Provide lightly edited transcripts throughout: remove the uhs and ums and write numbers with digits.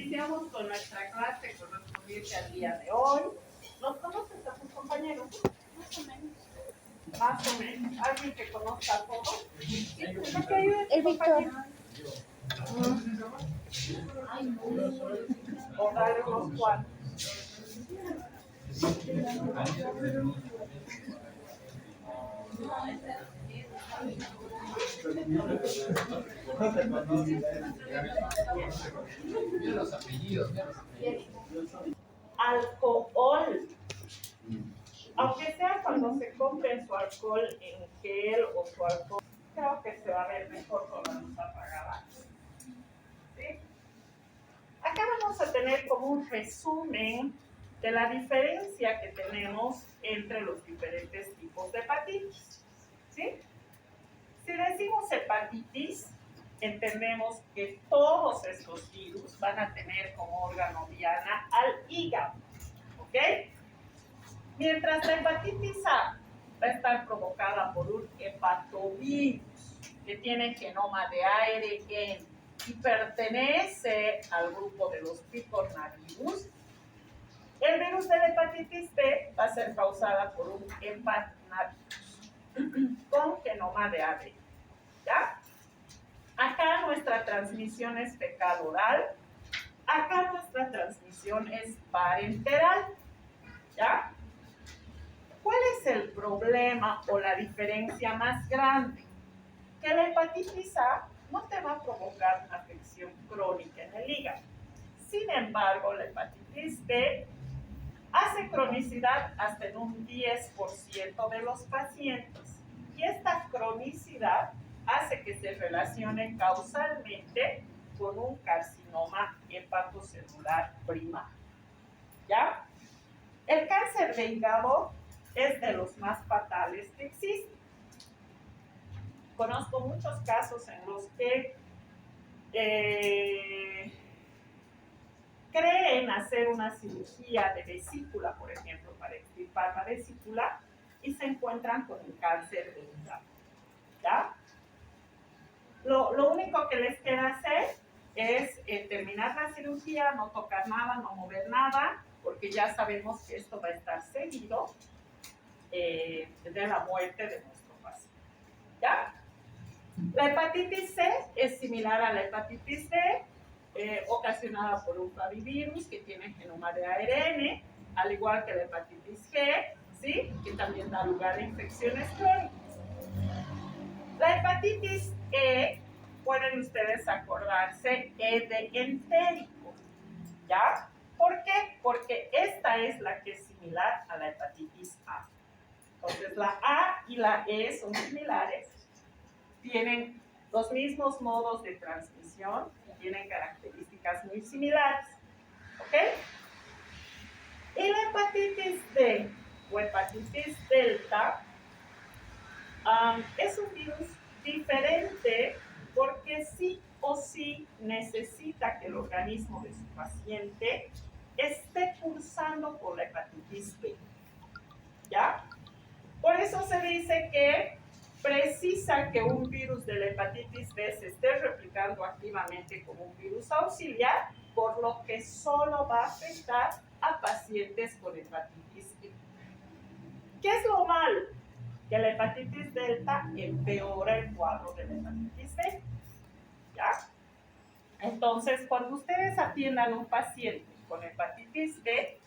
Iniciamos con nuestra clase correspondiente al día de hoy. ¿Los conoces a tus compañeros? Más o menos. Más o menos. ¿Alguien que conozca a todos? ¿Sí? ¿Que ayude a tu compañero? O dale unos cuantos. Los apellidos. Alcohol. Aunque sea cuando se compre su alcohol en gel o su alcohol, creo que se va a ver mejor con la luz apagada. ¿Sí? Acá vamos a tener como un resumen de la diferencia que tenemos entre los diferentes tipos de hepatitis. ¿Sí? Si decimos hepatitis, entendemos que todos estos virus van a tener como órgano diana al hígado. ¿Ok? Mientras la hepatitis A va a estar provocada por un hepatovirus que tiene genoma de ARN y pertenece al grupo de los picornavirus, el virus de la hepatitis B va a ser causada por un hepatnavirus con genoma de ARN. ¿Ya? Acá nuestra transmisión es fecal oral, acá nuestra transmisión es parenteral. ¿Ya? ¿Cuál es el problema o la diferencia más grande? Que la hepatitis A no te va a provocar una afección crónica en el hígado. Sin embargo, la hepatitis B hace cronicidad hasta en un 10% de los pacientes. Y esta cronicidad hace que se relacione causalmente con un carcinoma hepatocelular primario. ¿Ya? El cáncer de hígado es de los más fatales que existen. Conozco muchos casos en los que creen hacer una cirugía de vesícula, por ejemplo, para extirpar la vesícula, y se encuentran con un cáncer de hígado. ¿Ya? Lo único que les queda hacer es terminar la cirugía, no tocar nada, no mover nada, porque ya sabemos que esto va a estar seguido de la muerte de nuestro paciente. ¿Ya? La hepatitis C es similar a la hepatitis B, ocasionada por un flavivirus que tiene genoma de ARN, al igual que la hepatitis G, ¿sí? Que también da lugar a infecciones crónicas. La hepatitis E, pueden ustedes acordarse, E de entérico. ¿Ya? ¿Por qué? Porque esta es la que es similar a la hepatitis A. Entonces, la A y la E son similares, tienen los mismos modos de transmisión y tienen características muy similares. ¿Ok? Y la hepatitis D o hepatitis delta es un virus diferente porque sí o sí necesita que el organismo de su paciente esté pulsando por la hepatitis B. ¿Ya? Por eso se dice que precisa que un virus de la hepatitis B se esté replicando activamente como un virus auxiliar, por lo que solo va a afectar a pacientes con hepatitis B. ¿Qué es lo malo? Que la hepatitis delta empeora el cuadro de la hepatitis B. ¿Ya? Entonces, cuando ustedes atiendan a un paciente con hepatitis B,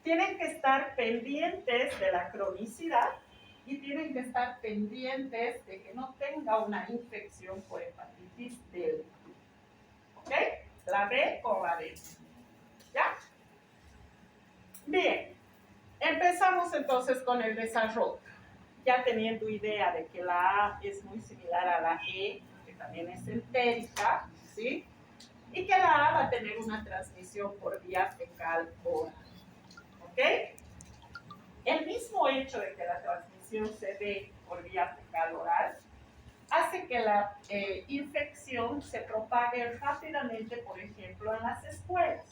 tienen que estar pendientes de la cronicidad y tienen que estar pendientes de que no tenga una infección por hepatitis delta. ¿Ok? La B o la D. ¿Ya? Bien. Empezamos entonces con el desarrollo. Ya teniendo idea de que la A es muy similar a la E, que también es entérica, ¿sí? Y que la A va a tener una transmisión por vía fecal oral. ¿Ok? El mismo hecho de que la transmisión se dé por vía fecal oral hace que la infección se propague rápidamente, por ejemplo, en las escuelas.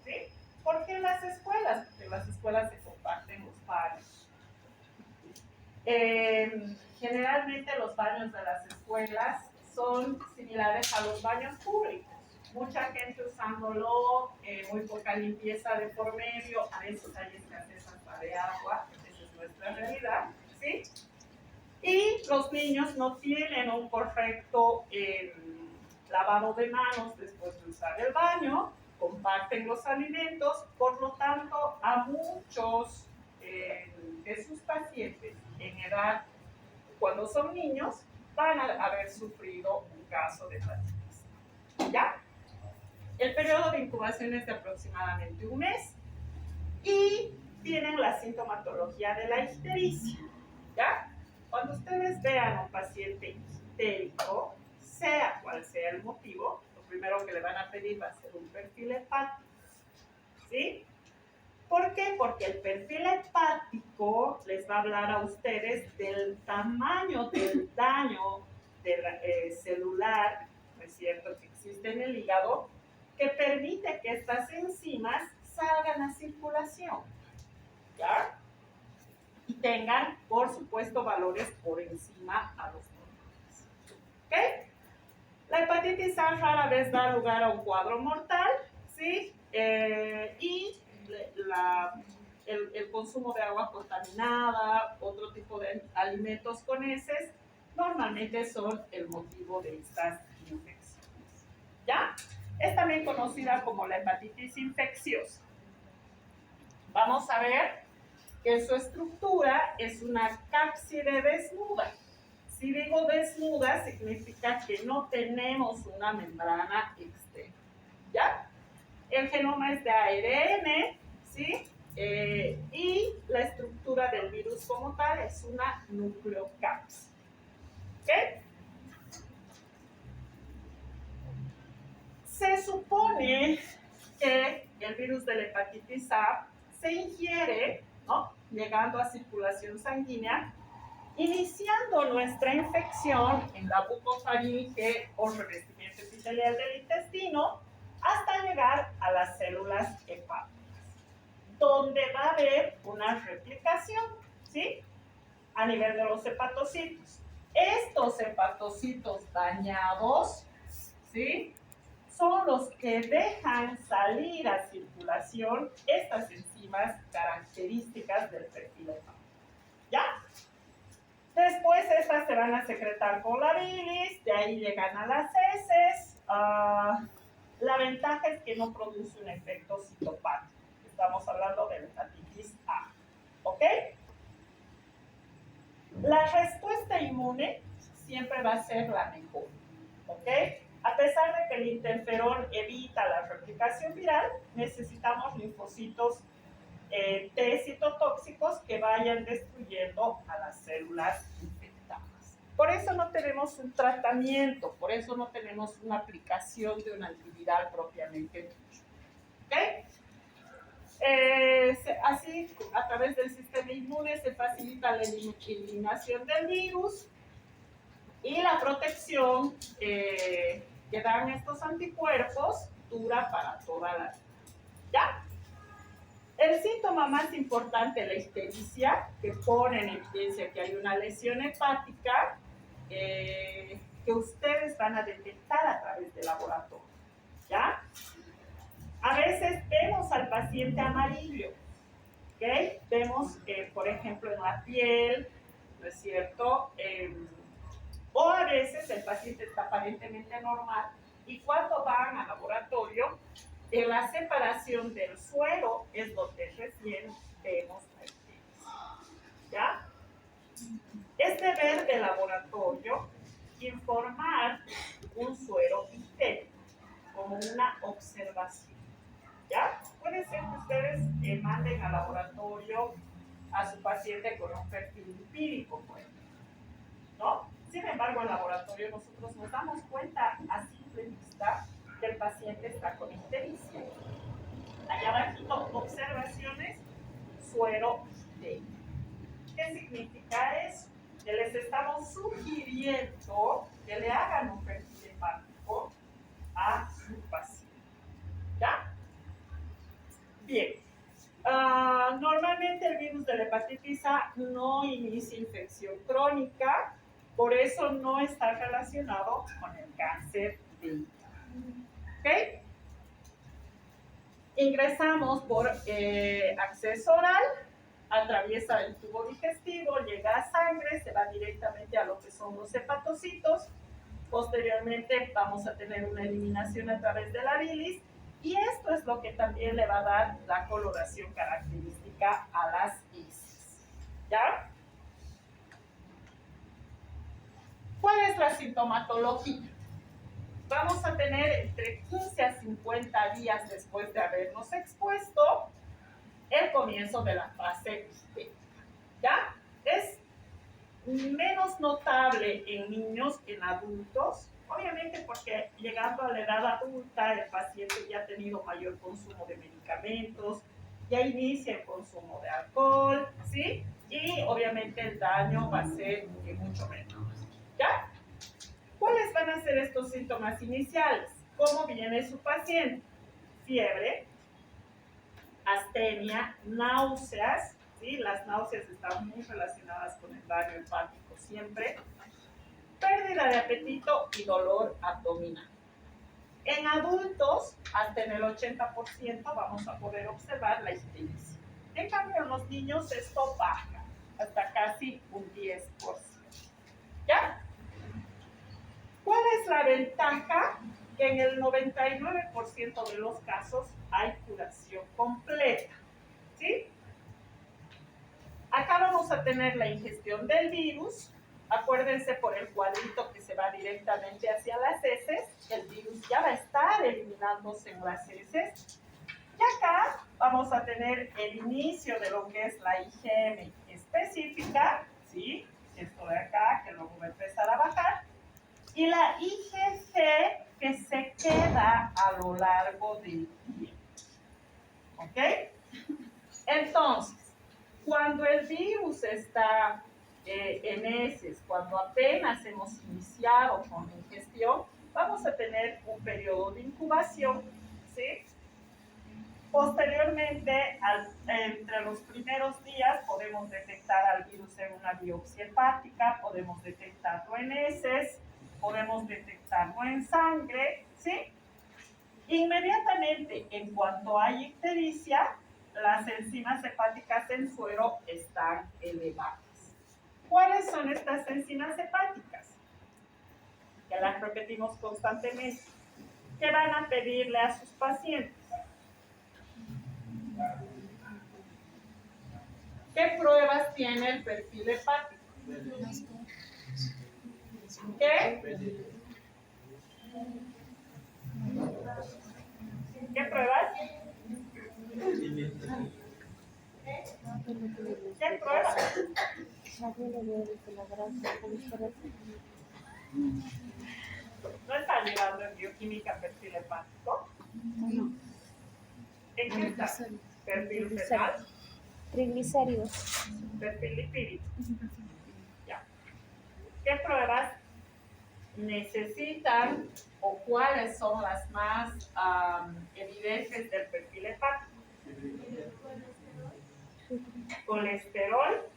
¿Sí? ¿Por qué en las escuelas? Porque en las escuelas se comparten los baños. Generalmente los baños de las escuelas son similares a los baños públicos. mucha gente usándolo, muy poca limpieza de por medio, a veces hay escasez hasta de agua, esa es nuestra realidad, ¿sí? Y los niños no tienen un correcto lavado de manos después de usar el baño, comparten los alimentos, por lo tanto, a muchos de sus pacientes en edad, cuando son niños, van a haber sufrido un caso de hepatitis. ¿Ya? El periodo de incubación es de aproximadamente un mes y tienen la sintomatología de la ictericia. ¿Ya? Cuando ustedes vean a un paciente ictérico, sea cual sea el motivo, lo primero que le van a pedir va a ser un perfil hepático. ¿Sí? ¿Por qué? Porque el perfil hepático les va a hablar a ustedes del tamaño del daño celular, ¿no es cierto?, que existe en el hígado, que permite que estas enzimas salgan a circulación, ¿ya? Y tengan, por supuesto, valores por encima a los normales. ¿Ok? La hepatitis A rara vez da lugar a un cuadro mortal, ¿sí? Y el consumo de agua contaminada, otro tipo de alimentos con heces, normalmente son el motivo de estas infecciones. ¿Ya? Es también conocida como la hepatitis infecciosa. Vamos a ver que su estructura es una cápside desnuda. Si digo desnuda, significa que no tenemos una membrana externa. ¿Ya? El genoma es de ARN, ¿sí? Y la estructura del virus como tal es una nucleocápside. ¿Ok? Se supone que el virus de la hepatitis A se ingiere, ¿no?, llegando a circulación sanguínea, iniciando nuestra infección en la bucofaringe o revestimiento epitelial del intestino hasta llegar a las células hepáticas, donde va a haber una replicación, ¿sí?, a nivel de los hepatocitos. Estos hepatocitos dañados, ¿sí?, son los que dejan salir a circulación estas enzimas características del perfil hepático. ¿Ya? Después estas se van a secretar con la bilis, de ahí llegan a las heces. La ventaja es que no produce un efecto citopático. Estamos hablando de hepatitis A. ¿Ok? La respuesta inmune siempre va a ser la mejor. ¿Ok? A pesar de que el interferón evita la replicación viral, necesitamos linfocitos T citotóxicos que vayan destruyendo a las células infectadas. Por eso no tenemos un tratamiento, por eso no tenemos una aplicación de un antiviral propiamente dicho. ¿Okay? Así, a través del sistema inmune se facilita la eliminación del virus y la protección que dan estos anticuerpos dura para toda la vida. ¿Ya? El síntoma más importante, la ictericia, que pone en evidencia que hay una lesión hepática, que ustedes van a detectar a través del laboratorio. ¿Ya? A veces vemos al paciente amarillo, ¿ok? Vemos, por ejemplo, en la piel, ¿no es cierto? O a veces el paciente está aparentemente normal y cuando van al laboratorio, en la separación del suero es donde recién vemos la ictericia. ¿Ya? Es deber del laboratorio informar un suero ictérico como una observación. ¿Ya? Puede ser que ustedes manden al laboratorio a su paciente con un perfil empírico, pues, ¿no? Sin embargo, en el laboratorio nosotros nos damos cuenta a simple vista que el paciente está con ictericia. Allá abajo, observaciones, suero ictérico. ¿Qué significa eso? Que les estamos sugiriendo que le hagan un perfil hepático a su paciente. ¿Ya? Bien. Normalmente el virus de la hepatitis A no inicia infección crónica, por eso no está relacionado con el cáncer de hígado. ¿Ok? ingresamos por acceso oral, atraviesa el tubo digestivo, llega a sangre, se va directamente a lo que son los hepatocitos. Posteriormente vamos a tener una eliminación a través de la bilis y esto es lo que también le va a dar la coloración característica a las heces. ¿Ya? ¿Cuál es la sintomatología? Vamos a tener entre 15 a 50 días después de habernos expuesto el comienzo de la fase histérica. ¿Ya? Es menos notable en niños que en adultos, obviamente porque llegando a la edad adulta el paciente ya ha tenido mayor consumo de medicamentos, ya inicia el consumo de alcohol, ¿sí? Y obviamente el daño va a ser mucho menos. ¿Ya? ¿Cuáles van a ser estos síntomas iniciales? ¿Cómo viene su paciente? Fiebre, astenia, náuseas, ¿sí? Las náuseas están muy relacionadas con el daño hepático siempre, pérdida de apetito y dolor abdominal. En adultos, hasta en el 80% vamos a poder observar la ictericia. En cambio, en los niños esto baja hasta casi un 10%. ¿Ya? ¿Cuál es la ventaja? Que en el 99% de los casos hay curación completa. ¿Sí? Acá vamos a tener la ingestión del virus. Acuérdense por el cuadrito que se va directamente hacia las heces. El virus ya va a estar eliminándose en las heces. Y acá vamos a tener el inicio de lo que es la IgM específica. ¿Sí? Esto de acá, que luego va a empezar a bajar. Y la IgG que se queda a lo largo del tiempo. ¿Ok? Entonces, cuando el virus está en heces, cuando apenas hemos iniciado con la ingestión, vamos a tener un periodo de incubación, ¿sí? Posteriormente, entre los primeros días, podemos detectar al virus en una biopsia hepática, podemos detectarlo en heces, podemos detectarlo en sangre, ¿sí? Inmediatamente, en cuanto hay ictericia, las enzimas hepáticas en suero están elevadas. ¿Cuáles son estas enzimas hepáticas? Que las repetimos constantemente. ¿Qué van a pedirle a sus pacientes? ¿Qué pruebas tiene el perfil hepático? ¿Qué? ¿Qué pruebas? ¿Qué pruebas? ¿No está llevando en bioquímica perfil hepático? ¿En qué está? ¿Perfil renal? Triglicéridos. ¿Perfil lipídico? Ya. ¿Qué pruebas necesitan o cuáles son las más evidentes del perfil hepático? Colesterol,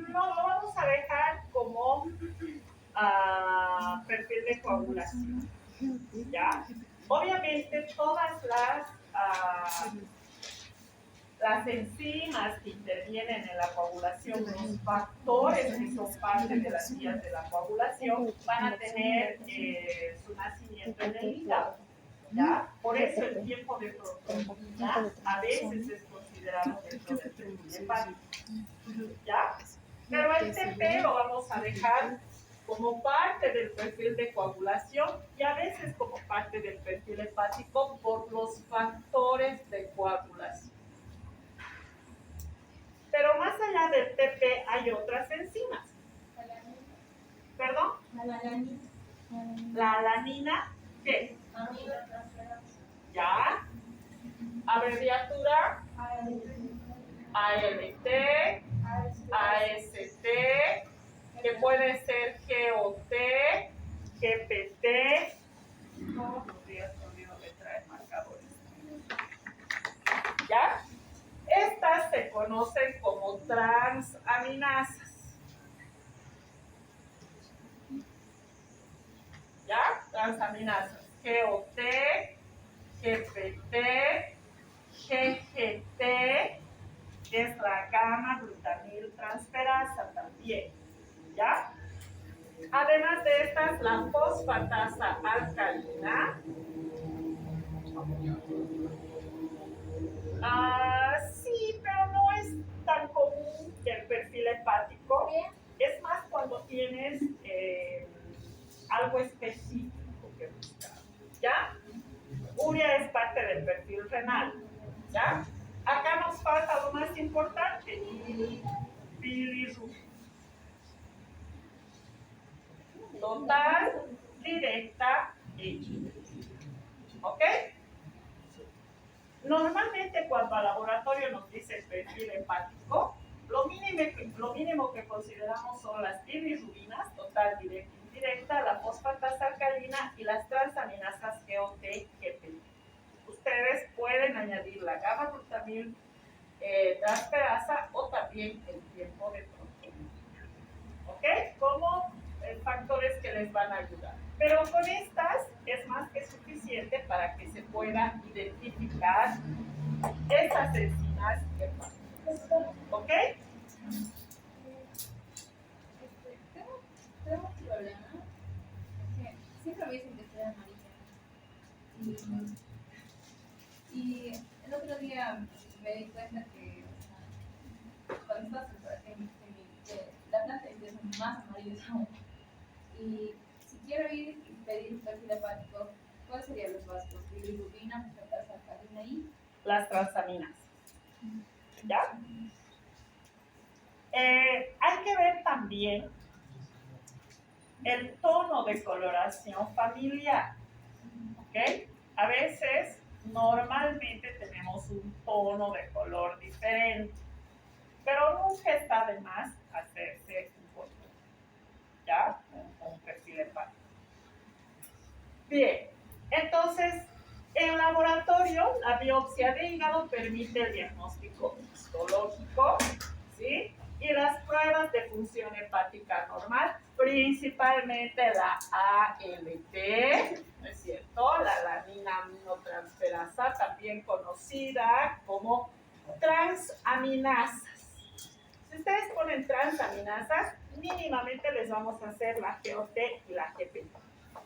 no lo vamos a dejar como perfil de coagulación, ¿ya? Obviamente todas las enzimas que intervienen en la coagulación, los factores que son parte de las vías de la coagulación, van a tener su nacimiento en el hígado, ¿ya? Por eso el tiempo de protoconina a veces es considerado dentro del perfil hepático, ¿ya? Pero el TP lo vamos a dejar como parte del perfil de coagulación y a veces como parte del perfil hepático por los factores de coagulación. Pero más allá del TP hay otras enzimas. ¿Perdón? La alanina, ¿qué? ¿Ya? Abreviatura ALT, AST, que puede ser GOT, GPT. Todos los días me olvido de traer marcadores. ¿Ya? Estas se conocen como transaminasas. transaminasas, GOT, GPT, GGT, que es la gamma glutamil transferasa también, ¿ya? Además de estas, la fosfatasa alcalina. Sí, pero no es tan común que el perfil hepático. Es más cuando tienes algo específico que buscar, ¿ya? Urea es parte del perfil renal, ¿ya? Acá nos falta lo más importante, bilirrubina. Total, directa e ¿ok? Normalmente cuando al laboratorio nos dice perfil hepático, lo mínimo que consideramos son las bilirrubinas, total, directa e indirecta, la fosfatasa alcalina y las transaminasas GOT, GP. Ustedes pueden añadir la gamma glutamil transferasa o también el tiempo de proteína, ¿ok? Como factores que les van a ayudar. Pero con estas es más que suficiente para que se pueda identificar esas enzimas hepáticas, ¿ok? Tengo un problema, es que siempre me dicen que estoy amarilla. Y el otro día me di cuenta que cuando estás la planta empieza más amarilla aún. Y si quiero ir y pedir un perfil hepático, ¿cuáles serían los básicos? Bilirrubina, fosfatasa alcalina y las transaminasas, ¿ya? Hay que ver también el tono de coloración familiar, ¿ok? A veces, normalmente tenemos un tono de color diferente, pero nunca está de más hacerse un control, ¿ya? Un perfil hepático. Bien, entonces, en laboratorio, la biopsia de hígado permite el diagnóstico histológico, ¿sí? Y las pruebas de función hepática normal, principalmente la ALT, ¿no es cierto? La alanina aminotransferasa, también conocida como transaminasas. Si ustedes ponen transaminasas, mínimamente les vamos a hacer la GOT y la GPT,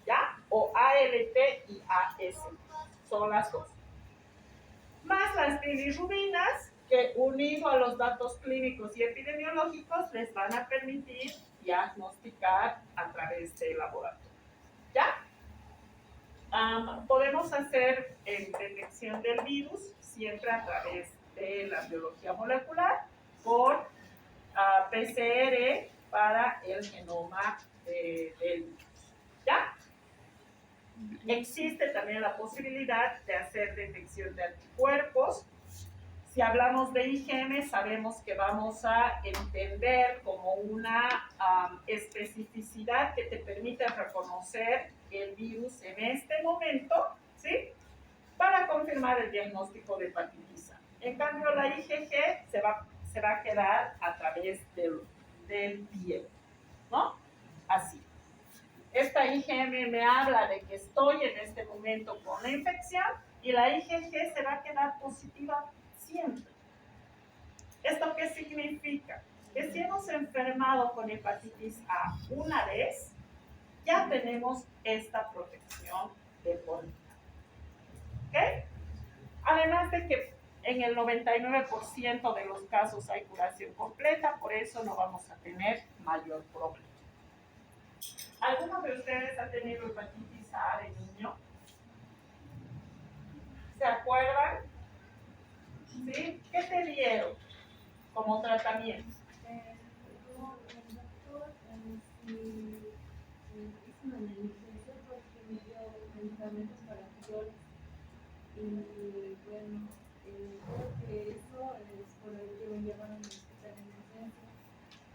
¿ya? O ALT y AS, son las dos. Más las bilirrubinas, que unido a los datos clínicos y epidemiológicos les van a permitir diagnosticar a través del laboratorio, ¿ya? Podemos hacer detección del virus siempre a través de la biología molecular por PCR para el genoma del virus, ¿ya? Existe también la posibilidad de hacer detección de anticuerpos. Si hablamos de IgM, sabemos que vamos a entender como una especificidad que te permite reconocer el virus en este momento, ¿sí? Para confirmar el diagnóstico de hepatitis A. En cambio, la IgG se va a quedar a través del piel, ¿no? Así. Esta IgM me habla de que estoy en este momento con la infección y la IgG se va a quedar positiva siempre. ¿Esto qué significa? Que si hemos enfermado con hepatitis A una vez, ya tenemos esta protección de por vida. ¿Ok? Además de que en el 99% de los casos hay curación completa, por eso no vamos a tener mayor problema. ¿Alguno de ustedes ha tenido hepatitis A de niño? ¿Se acuerdan? ¿Sí? ¿Qué te dieron como tratamiento? el doctor hizo una negligencia porque me dio medicamentos para mayores. Y bueno, creo que eso es por el que me llevaron al hospital de emergencia.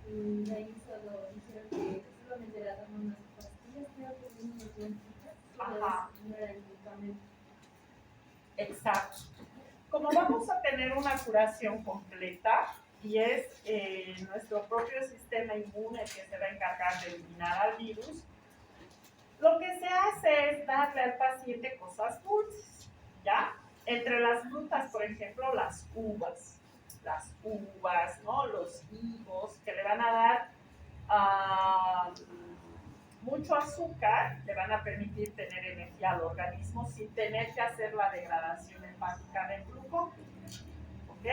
Y de ahí solo dijeron que solamente era tomar unas pastillas, creo que unos blanquitas, no era el medicamento. Exacto. Como vamos a tener una curación completa y es nuestro propio sistema inmune el que se va a encargar de eliminar al virus, Lo que se hace es darle al paciente cosas dulces, ¿ya? Entre las frutas, por ejemplo, las uvas, ¿no? Los higos, que le van a dar mucho azúcar, le van a permitir tener energía al organismo sin tener que hacer la degradación hepática del glucógeno, ¿ok?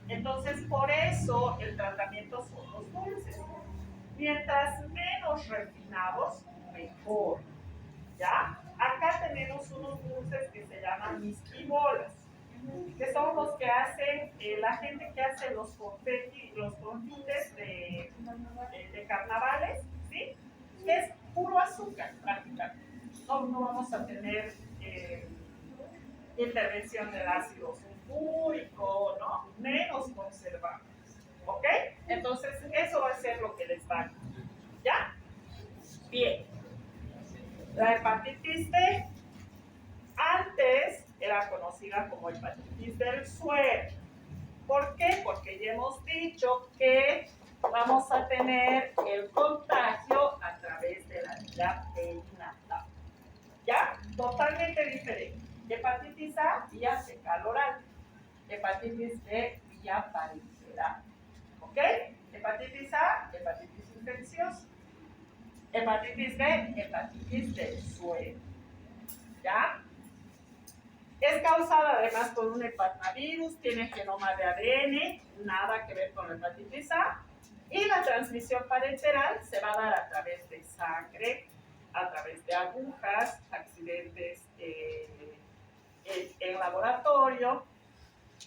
Entonces, por eso el tratamiento son los dulces. Mientras menos refinados, mejor, ¿ya? Acá tenemos unos dulces que se llaman misquibolas, que son los que hacen, la gente que hace los confites de carnavales, ¿sí? Que es puro azúcar prácticamente. No vamos a tener intervención del ácido sulfúrico, ¿no? Menos conservados, ¿ok? Entonces, eso va a ser lo que les va a ayudar, ¿ya? Bien. La hepatitis B antes era conocida como hepatitis del suero. ¿Por qué? Porque ya hemos dicho que vamos a tener el contagio a través de la vía perinatal. ¿Ya? Totalmente diferente. Hepatitis A, vía fecal oral. Hepatitis B, vía parenteral. ¿Ok? Hepatitis A, hepatitis infecciosa. Hepatitis B, hepatitis del suero. ¿Ya? Es causada además por un hepatovirus, tiene genoma de ADN, nada que ver con la hepatitis A. Y la transmisión parenteral se va a dar a través de sangre, a través de agujas, accidentes en laboratorio,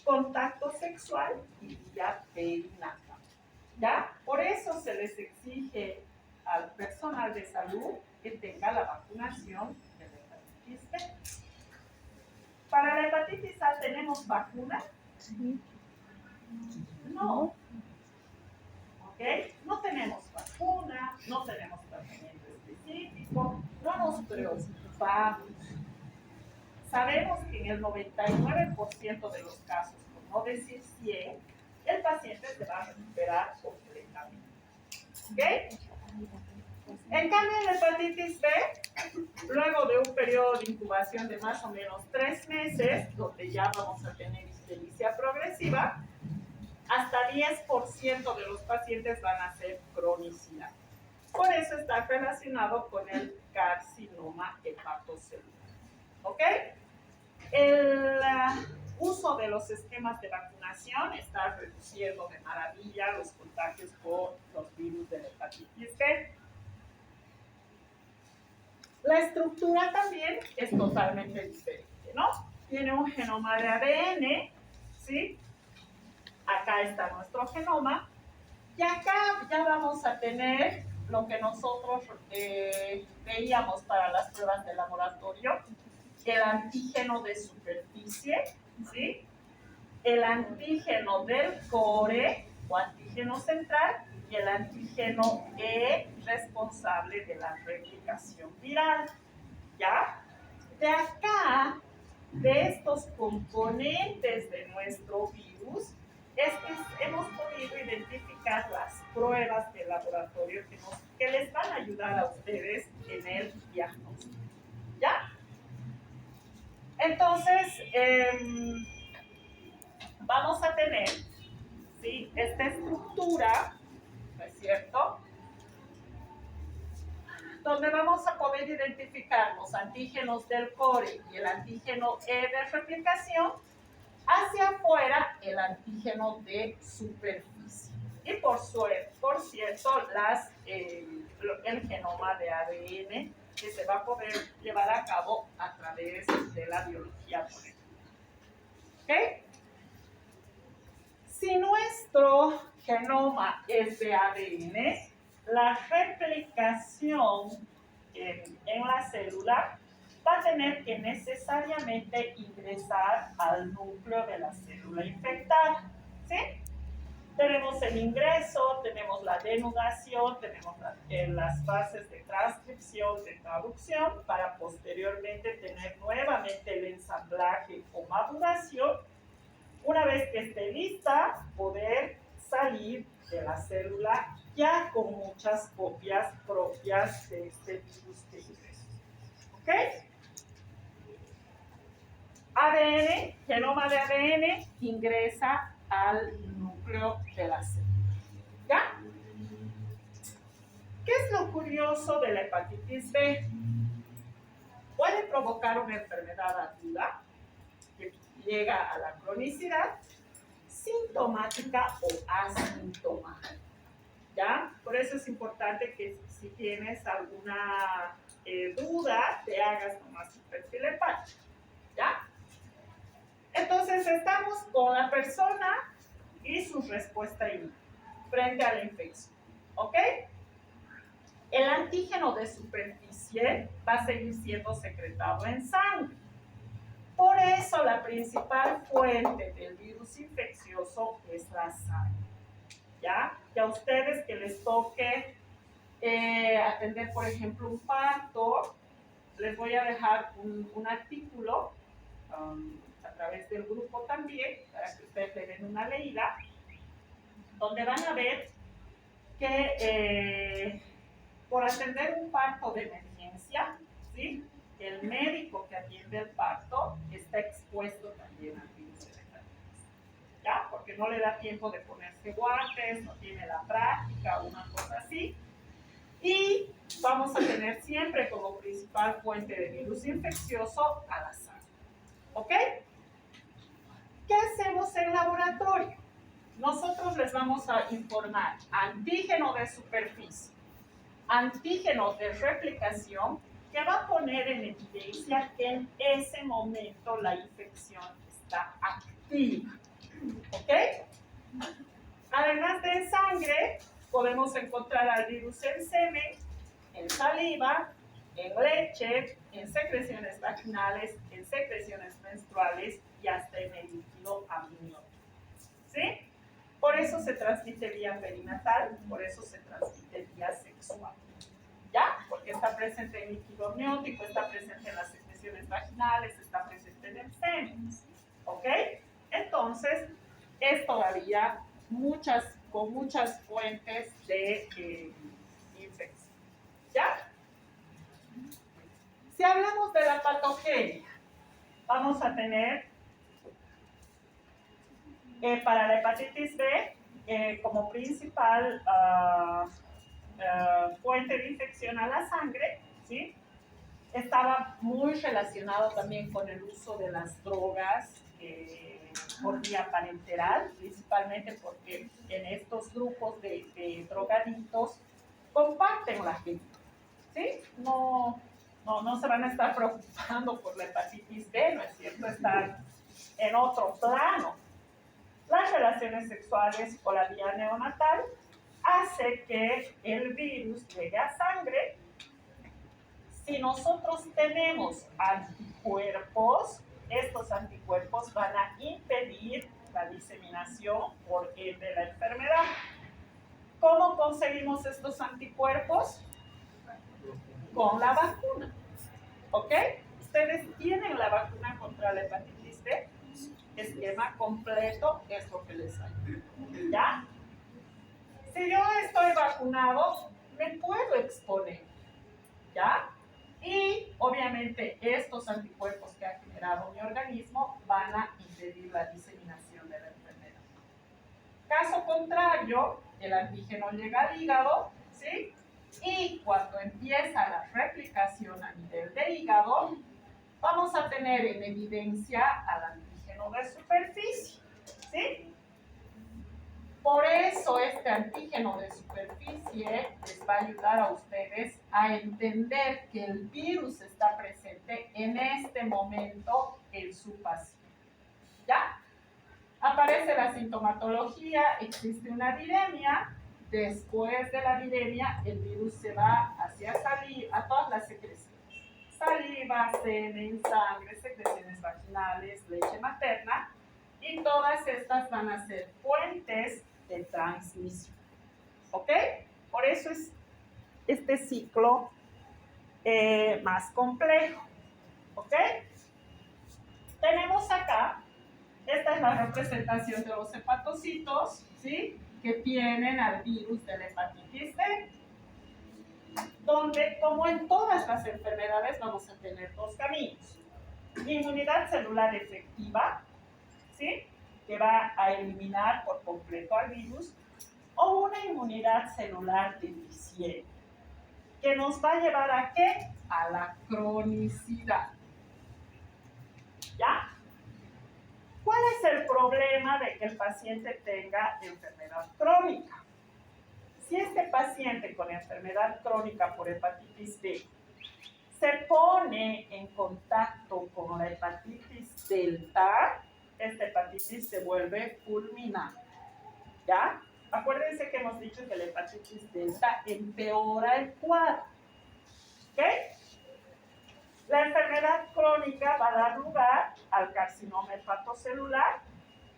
contacto sexual y vía perinatal. ¿Ya? Por eso se les exige al personal de salud que tenga la vacunación de la hepatitis B. ¿Para la hepatitis A tenemos vacuna? No. ¿Ok? No tenemos vacuna, no tenemos tratamiento específico, no nos preocupamos. Sabemos que en el 99% de los casos, por no decir 100, el paciente se va a recuperar completamente. ¿Ok? En cambio, la hepatitis B, luego de un periodo de incubación de más o menos 3 meses, donde ya vamos a tener ictericia progresiva, hasta 10% de los pacientes van a ser cronicidad. Por eso está relacionado con el carcinoma hepatocelular. ¿Ok? El uso de los esquemas de vacunación está reduciendo de maravilla los contagios por los virus de la hepatitis B. La estructura también es totalmente diferente, ¿no? Tiene un genoma de ADN, ¿sí? Acá está nuestro genoma. Y acá ya vamos a tener lo que nosotros veíamos para las pruebas de laboratorio, el antígeno de superficie, ¿sí? El antígeno del core o antígeno central y el antígeno E responsable de la replicación viral. ¿Ya? De acá, de estos componentes de nuestro virus, es que hemos podido identificar las pruebas de laboratorio que les van a ayudar a ustedes en el diagnóstico. ¿Ya? Entonces, vamos a tener, ¿sí?, esta estructura, ¿no es cierto?, donde vamos a poder identificar los antígenos del core y el antígeno E de replicación, hacia afuera el antígeno de superficie. Y por cierto, el genoma de ADN que se va a poder llevar a cabo a través de la biología molecular. ¿Ok? Si nuestro genoma es de ADN, la replicación en la célula va a tener que necesariamente ingresar al núcleo de la célula infectada, ¿sí? Tenemos el ingreso, tenemos la denudación, tenemos las fases de transcripción, de traducción, para posteriormente tener nuevamente el ensamblaje o maduración. Una vez que esté lista, poder salir de la célula ya con muchas copias propias de este virus que ingresó. ¿Ok? ADN, genoma de ADN, ingresa al núcleo de la célula. ¿Ya? ¿Qué es lo curioso de la hepatitis B? Puede provocar una enfermedad aguda que llega a la cronicidad, sintomática o asintomática. ¿Ya? Por eso es importante que si tienes alguna duda, te hagas nomás un perfil hepático. ¿Ya? Entonces estamos con la persona y su respuesta inmune frente a la infección. ¿Ok? El antígeno de superficie va a seguir siendo secretado en sangre. Por eso la principal fuente del virus infeccioso es la sangre. ¿Ya? Que a ustedes que les toque atender, por ejemplo, un parto, les voy a dejar un artículo a través del grupo también, para que ustedes le den una leída, donde van a ver que por atender un parto de emergencia, ¿sí?, el médico que atiende el parto está expuesto también al virus de la hepatitis, ¿ya? Porque no le da tiempo de ponerse guantes, no tiene la práctica, una cosa así. Y vamos a tener siempre como principal fuente de virus infeccioso a la sangre. ¿Ok? ¿Qué hacemos en laboratorio? Nosotros les vamos a informar antígeno de superficie, antígeno de replicación, que va a poner en evidencia que en ese momento la infección está activa. ¿Ok? Además de sangre, podemos encontrar al virus en semen, en saliva, en leche, en secreciones vaginales, en secreciones menstruales y hasta en el líquido amniótico. ¿Sí? Por eso se transmite vía perinatal, por eso se transmite vía sexual. ¿Ya? Porque está presente en el líquido amniótico, está presente en las secreciones vaginales, está presente en el semen. ¿Ok? Entonces, es todavía con muchas fuentes de infección. ¿Ya? Si hablamos de la patogenia, vamos a tener para la hepatitis B como principal fuente de infección a la sangre, ¿sí? Estaba muy relacionado también con el uso de las drogas por vía parenteral, principalmente porque en estos grupos de drogadictos comparten la gente, ¿sí? No se van a estar preocupando por la hepatitis B, ¿no es cierto? Están en otro plano. Las relaciones sexuales o la vía neonatal hace que el virus llegue a sangre. Si nosotros tenemos anticuerpos, estos anticuerpos van a impedir la diseminación por el de la enfermedad. ¿Cómo conseguimos estos anticuerpos? Con la vacuna. ¿Ok? Ustedes tienen la vacuna contra la hepatitis B. Esquema completo es lo que les ayuda. ¿Ya? Si yo estoy vacunado, me puedo exponer. ¿Ya? Y obviamente estos anticuerpos que ha generado mi organismo van a impedir la diseminación de la enfermedad. Caso contrario, el antígeno llega al hígado, ¿sí? Y cuando empieza la replicación a nivel de hígado, vamos a tener en evidencia al antígeno de superficie, ¿sí? Por eso este antígeno de superficie les va a ayudar a ustedes a entender que el virus está presente en este momento en su paciente. ¿Ya? Aparece la sintomatología, existe una viremia. Después de la viremia, el virus se va hacia a todas las secreciones. Saliva, semen, sangre, secreciones vaginales, leche materna, y todas estas van a ser fuentes de transmisión. ¿Ok? Por eso es este ciclo más complejo. ¿Ok? Tenemos acá, esta es la representación de los hepatocitos, ¿sí?, que tienen al virus de la hepatitis B. donde, como en todas las enfermedades, vamos a tener dos caminos. Inmunidad celular efectiva, ¿sí?, que va a eliminar por completo al virus, o una inmunidad celular deficiente, que nos va a llevar ¿a qué? A la cronicidad. ¿Ya? ¿Cuál es el problema de que el paciente tenga enfermedad crónica? Si este paciente con enfermedad crónica por hepatitis B se pone en contacto con la hepatitis delta, esta hepatitis se vuelve fulminante. ¿Ya? Acuérdense que hemos dicho que la hepatitis delta empeora el cuadro. ¿Ok? La enfermedad crónica va a dar lugar al carcinoma hepatocelular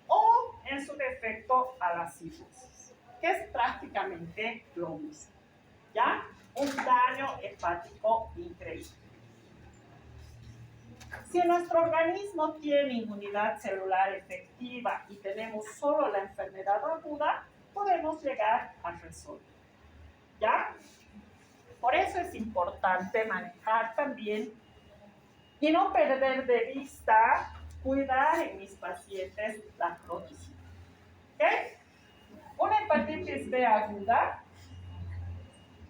o, en su defecto, a la cirrosis, que es prácticamente lo mismo. ¿Ya? Un daño hepático increíble. Si nuestro organismo tiene inmunidad celular efectiva y tenemos solo la enfermedad aguda, podemos llegar a resolver. ¿Ya? Por eso es importante manejar también y no perder de vista, cuidar en mis pacientes la cronicidad. ¿Ok? Una hepatitis B aguda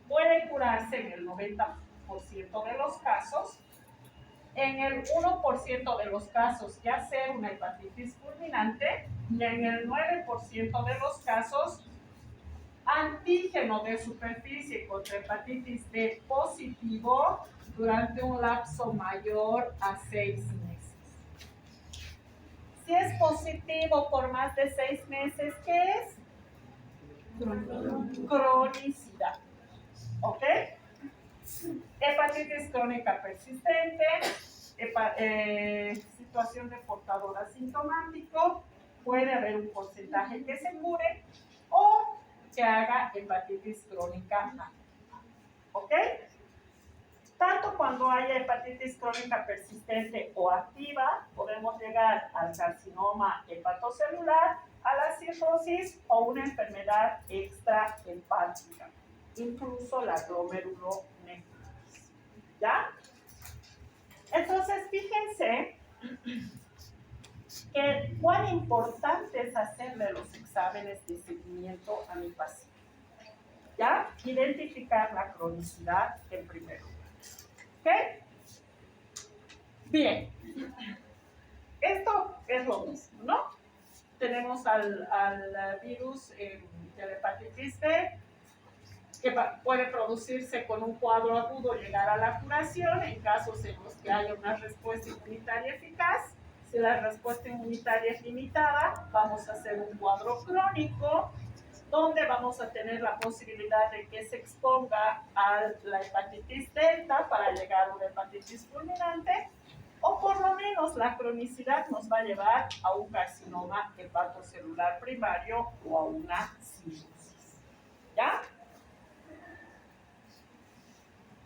puede curarse en el 90% de los casos. En el 1% de los casos ya sea una hepatitis fulminante y en el 9% de los casos antígeno de superficie contra hepatitis B positivo durante un lapso mayor a 6 meses. Si es positivo por más de 6 meses, ¿qué es? Cronicidad. ¿Ok? Hepatitis crónica persistente, situación de portador asintomático, puede haber un porcentaje que se cure o que haga hepatitis crónica activa. ¿Ok? Tanto cuando haya hepatitis crónica persistente o activa, podemos llegar al carcinoma hepatocelular, a la cirrosis o una enfermedad extrahepática, incluso la glomerulonefritis. ¿Ya? Entonces, fíjense que cuán importante es hacerle los exámenes de seguimiento a mi paciente. ¿Ya? Identificar la cronicidad en primer lugar. ¿Ok? Bien. Esto es lo mismo, ¿no? Tenemos al virus de la hepatitis B, que puede producirse con un cuadro agudo, llegar a la curación en casos en los que haya una respuesta inmunitaria eficaz. Si la respuesta inmunitaria es limitada, vamos a hacer un cuadro crónico, donde vamos a tener la posibilidad de que se exponga a la hepatitis delta para llegar a una hepatitis fulminante, o por lo menos la cronicidad nos va a llevar a un carcinoma hepatocelular primario o a una cirrosis. ¿Ya?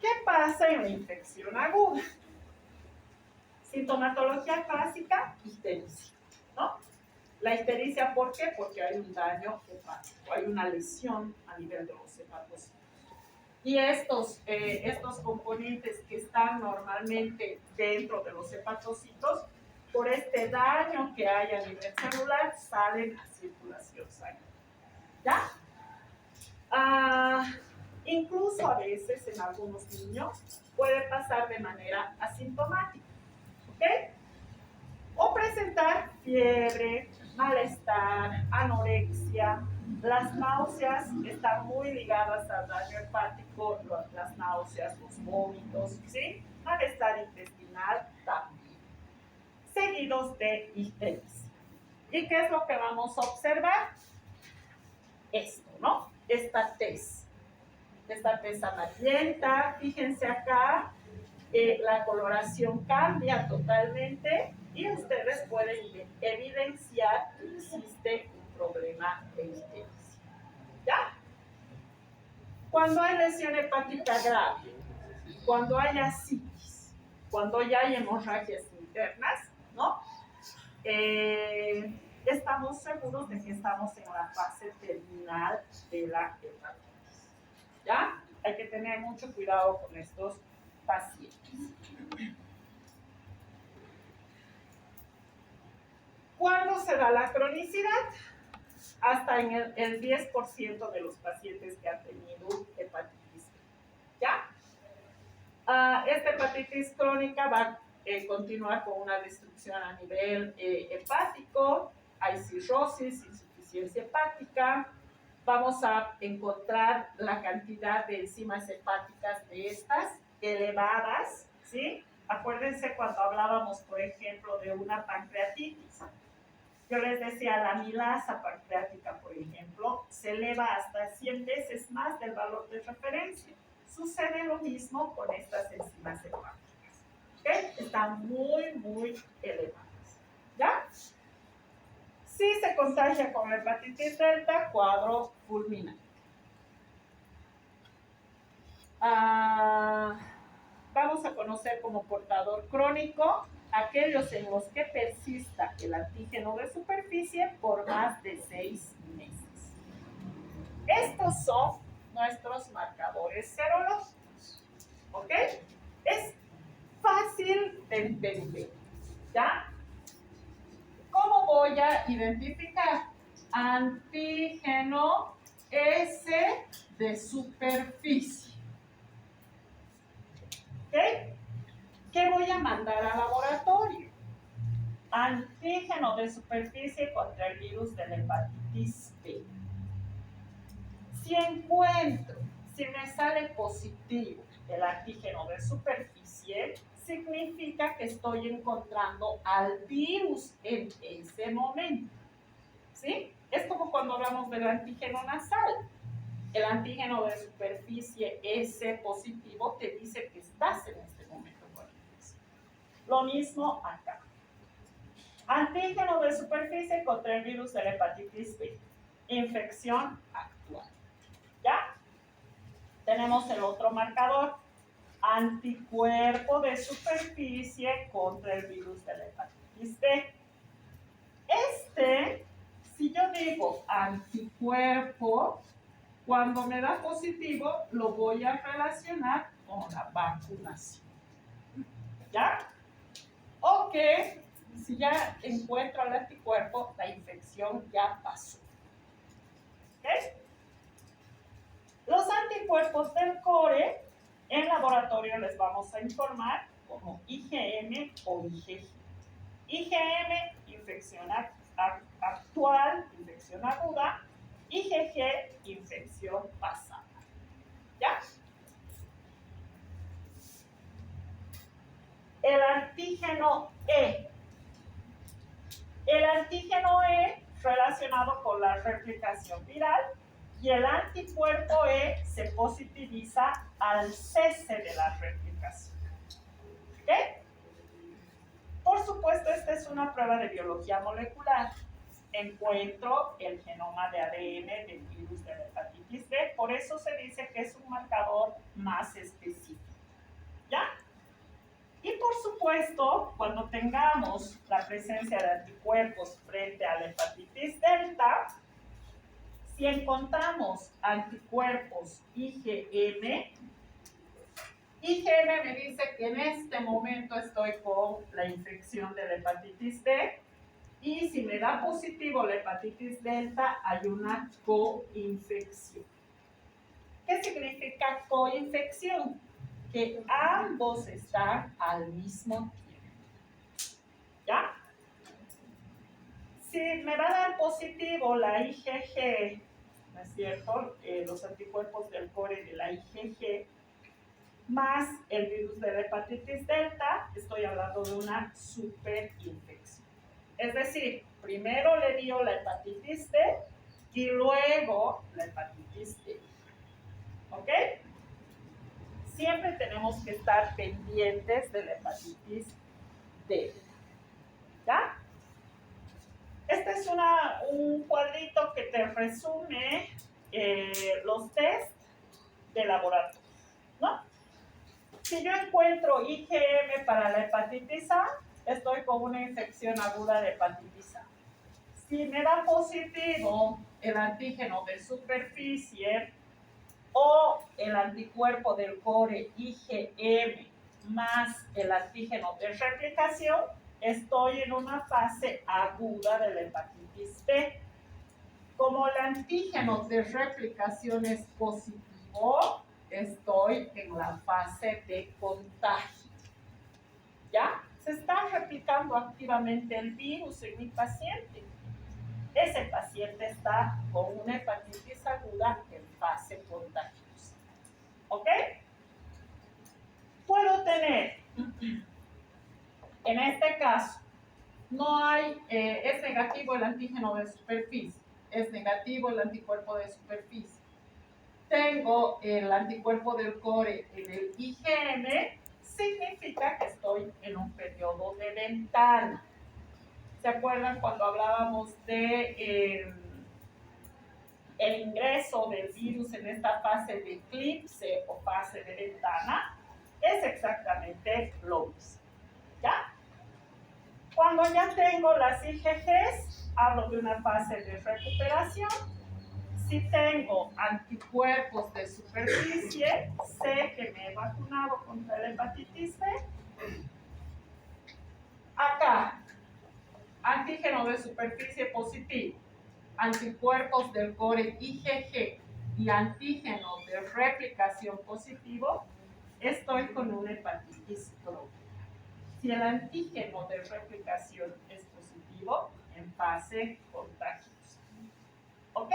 ¿Qué pasa en la infección aguda? Sintomatología clásica, ictericia, ¿no? La ictericia, ¿por qué? Porque hay un daño hepático, hay una lesión a nivel de los hepatocitos. Y estos componentes que están normalmente dentro de los hepatocitos, por este daño que hay a nivel celular, salen a circulación sanguínea. ¿Ya? Incluso a veces en algunos niños puede pasar de manera asintomática. ¿Ok? O presentar fiebre, malestar, anorexia. Las náuseas están muy ligadas al daño hepático, las náuseas, los vómitos, ¿sí? Malestar intestinal también. Seguidos de ictericia. ¿Y qué es lo que vamos a observar? Esto, ¿no? Esta tez amarillenta, fíjense acá, la coloración cambia totalmente y ustedes pueden evidenciar que existe un problema de ictericia. ¿Ya? Cuando hay lesión hepática grave, cuando hay ascitis, cuando ya hay hemorragias internas, ¿no? Estamos seguros de que estamos en la fase terminal de la hepatitis. ¿Ya? Hay que tener mucho cuidado con estos pacientes. ¿Cuándo se da la cronicidad? Hasta en el 10% de los pacientes que han tenido hepatitis B. ¿Ya? Esta hepatitis crónica va a continuar con una destrucción a nivel hepático, hay cirrosis, insuficiencia hepática, vamos a encontrar la cantidad de enzimas hepáticas de estas elevadas, ¿sí? Acuérdense cuando hablábamos, por ejemplo, de una pancreatitis. Yo les decía, la amilasa pancreática, por ejemplo, se eleva hasta 100 veces más del valor de referencia. Sucede lo mismo con estas enzimas hepáticas. ¿Okay? Están muy elevadas. ¿Ya? Si se contagia con la hepatitis delta, cuadro fulminante. Vamos a conocer como portador crónico aquellos en los que persista el antígeno de superficie por más de 6 meses. Estos son nuestros marcadores serológicos. ¿Ok? Es fácil de entender. ¿Ya? ¿Cómo voy a identificar? Antígeno S de superficie. ¿Ok? ¿Qué voy a mandar al laboratorio? Antígeno de superficie contra el virus de la hepatitis B. Si me sale positivo el antígeno de superficie, significa que estoy encontrando al virus en ese momento. ¿Sí? Es como cuando hablamos del antígeno nasal. El antígeno de superficie S positivo te dice que estás en este momento con el virus. Lo mismo acá. Antígeno de superficie contra el virus de la hepatitis B. Infección actual. ¿Ya? Tenemos el otro marcador. Anticuerpo de superficie contra el virus de la hepatitis B. Si yo digo anticuerpo, cuando me da positivo, lo voy a relacionar con la vacunación. ¿Ya? O que si ya encuentro el anticuerpo, la infección ya pasó. ¿Ok? Los anticuerpos del core, en laboratorio les vamos a informar como IgM o IgG. IgM, infección actual, infección aguda. IgG, infección pasada. ¿Ya? El antígeno E. El antígeno E relacionado con la replicación viral y el anticuerpo E se positiviza al cese de la replicación. ¿Ok? Por supuesto, esta es una prueba de biología molecular. Encuentro el genoma de ADN del virus de la hepatitis B, por eso se dice que es un marcador más específico. ¿Ya? Y por supuesto, cuando tengamos la presencia de anticuerpos frente a la hepatitis delta, si encontramos anticuerpos IgM me dice que en este momento estoy con la infección de la hepatitis B, y si me da positivo la hepatitis delta, hay una coinfección. ¿Qué significa coinfección? Que ambos están al mismo tiempo. ¿Ya? Si me va a dar positivo la IgG, ¿no es cierto? Los anticuerpos del core de la IgG, más el virus de la hepatitis delta, estoy hablando de una superinfección. Es decir, primero le dio la hepatitis D y luego la hepatitis D. ¿Ok? Siempre tenemos que estar pendientes de la hepatitis D. ¿Ya? Este es un cuadrito que te resume los test de laboratorio, ¿no? Si yo encuentro IgM para la hepatitis A, estoy con una infección aguda de hepatitis A. Si me da positivo el antígeno de superficie o el anticuerpo del core IgM más el antígeno de replicación, estoy en una fase aguda de la hepatitis B. Como el antígeno de replicación es positivo, estoy en la fase de contagio. ¿Ya? Se está replicando activamente el virus en mi paciente. Ese paciente está con una hepatitis aguda en fase contagiosa. ¿Ok? Puedo tener, en este caso, no hay, es negativo el antígeno de superficie, es negativo el anticuerpo de superficie. Tengo el anticuerpo del core en el IgM, significa que estoy en un periodo de ventana. ¿Se acuerdan cuando hablábamos de el ingreso del virus en esta fase de eclipse o fase de ventana? Es exactamente lo mismo. ¿Ya? Cuando ya tengo las IgGs, hablo de una fase de recuperación. Si tengo anticuerpos de superficie, sé que me he vacunado contra la hepatitis B. Acá, antígeno de superficie positivo, anticuerpos del core IgG y antígeno de replicación positivo, estoy con una hepatitis crónica. Si el antígeno de replicación es positivo, en fase contagiosa. ¿Ok?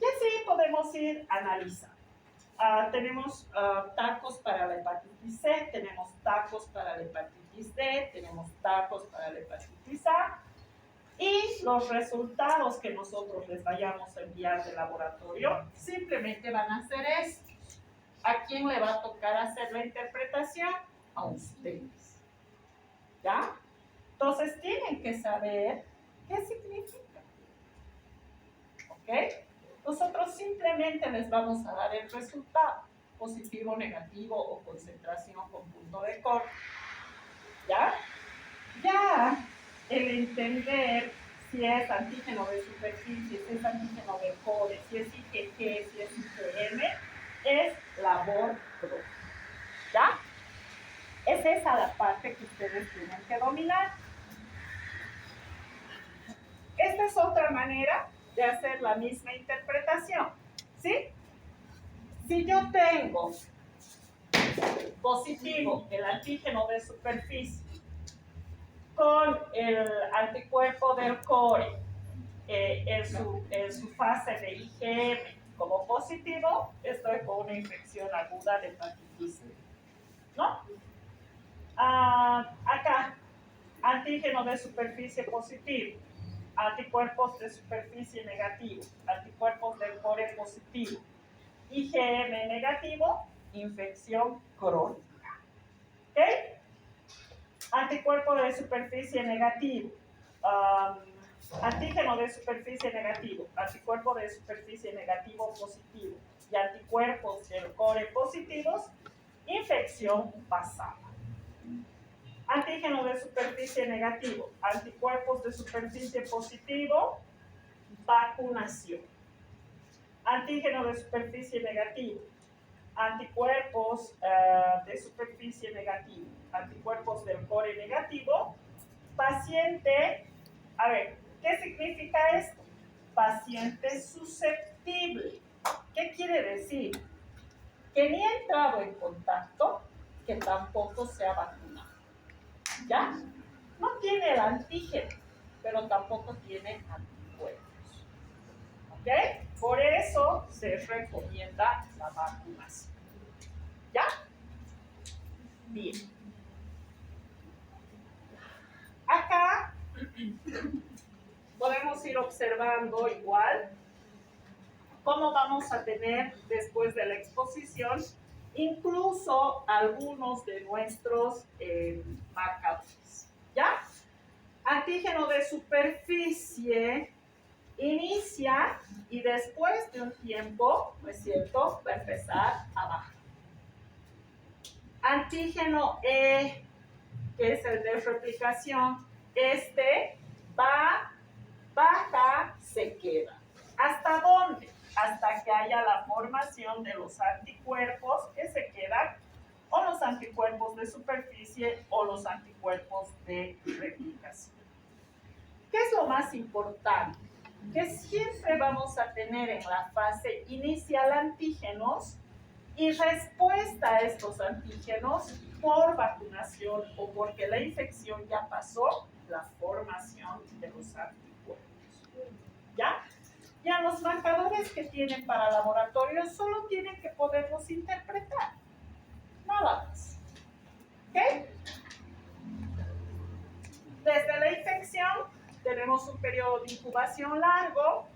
Y así podemos ir analizando. Tenemos tacos para la hepatitis C, tenemos tacos para la hepatitis D, tenemos tacos para la hepatitis A, y los resultados que nosotros les vayamos a enviar del laboratorio simplemente van a ser estos. ¿A quién le va a tocar hacer la interpretación? A ustedes. ¿Ya? Entonces tienen que saber qué significa. ¿Ok? Nosotros simplemente les vamos a dar el resultado, positivo, negativo o concentración con punto de corte. ¿Ya? Ya el entender si es antígeno de superficie, si es antígeno de core, si es IgG, si es IgM, es labor propia. ¿Ya? Es esa la parte que ustedes tienen que dominar. Esta es otra manera de hacer la misma interpretación, ¿sí? Si yo tengo positivo el antígeno de superficie con el anticuerpo del core en su fase de IgM como positivo, estoy con una infección aguda de hepatitis C, ¿no? Acá, antígeno de superficie positivo, anticuerpos de superficie negativo, anticuerpos del core positivo, IgM negativo, infección crónica. ¿Ok? Anticuerpo de superficie negativo, antígeno de superficie negativo, anticuerpo de superficie negativo positivo y anticuerpos del core positivos, infección basal. Antígeno de superficie negativo, anticuerpos de superficie positivo, vacunación. Antígeno de superficie negativo, anticuerpos de superficie negativo, anticuerpos del core negativo, paciente, a ver, ¿qué significa esto? Paciente susceptible. ¿Qué quiere decir? Que ni ha entrado en contacto, que tampoco se ha vacunado. ¿Ya? No tiene el antígeno, pero tampoco tiene anticuerpos. ¿Ok? Por eso se recomienda la vacunación. ¿Ya? Bien. Acá podemos ir observando igual cómo vamos a tener después de la exposición incluso algunos de nuestros marcadores. ¿Ya? Antígeno de superficie inicia y después de un tiempo, ¿no es cierto?, va a empezar a bajar. Antígeno E, que es el de replicación, este va, baja, se queda. ¿Hasta dónde? hasta que haya la formación de los anticuerpos que se quedan, o los anticuerpos de superficie o los anticuerpos de replicación. ¿Qué es lo más importante? Que siempre vamos a tener en la fase inicial antígenos y respuesta a estos antígenos por vacunación o porque la infección ya pasó, la formación de los anticuerpos. ¿Ya? Ya los marcadores que tienen para laboratorio solo tienen que poderlos interpretar. Nada más. ¿Ok? Desde la infección tenemos un periodo de incubación largo,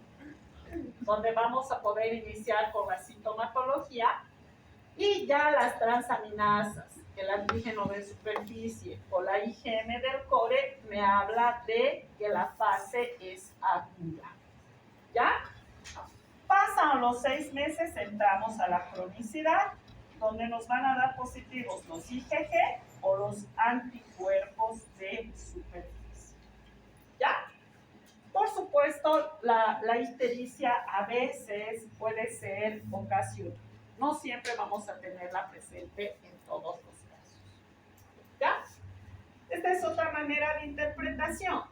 donde vamos a poder iniciar con la sintomatología, y ya las transaminasas, el antígeno de superficie o la IgM del core me habla de que la fase es aguda. ¿Ya? Pasan los 6 meses, entramos a la cronicidad, donde nos van a dar positivos los IgG o los anticuerpos de superficie. ¿Ya? Por supuesto, la ictericia a veces puede ser ocasional. No siempre vamos a tenerla presente en todos los casos. ¿Ya? Esta es otra manera de interpretación.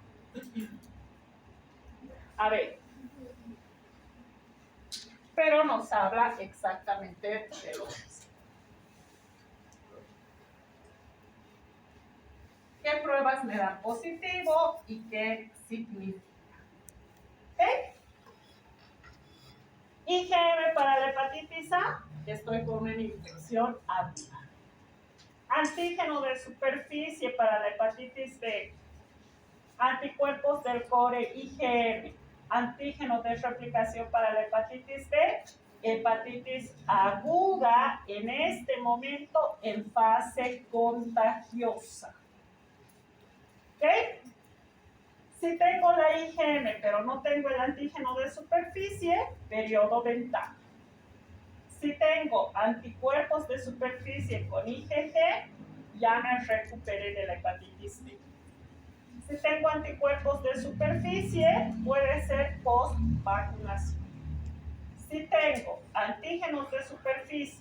A ver. Pero nos habla exactamente de lo mismo. ¿Qué pruebas me dan positivo y qué significa? ¿Ok? IgM para la hepatitis A, estoy con una infección aguda. Antígeno de superficie para la hepatitis B, anticuerpos del core IgM, antígeno de replicación para la hepatitis B, hepatitis aguda en este momento en fase contagiosa. ¿Ok? Si tengo la IgM pero no tengo el antígeno de superficie, periodo ventana. Si tengo anticuerpos de superficie con IgG, ya me recuperé de la hepatitis B. Si tengo anticuerpos de superficie, puede ser post-vacunación. Si tengo antígenos de superficie,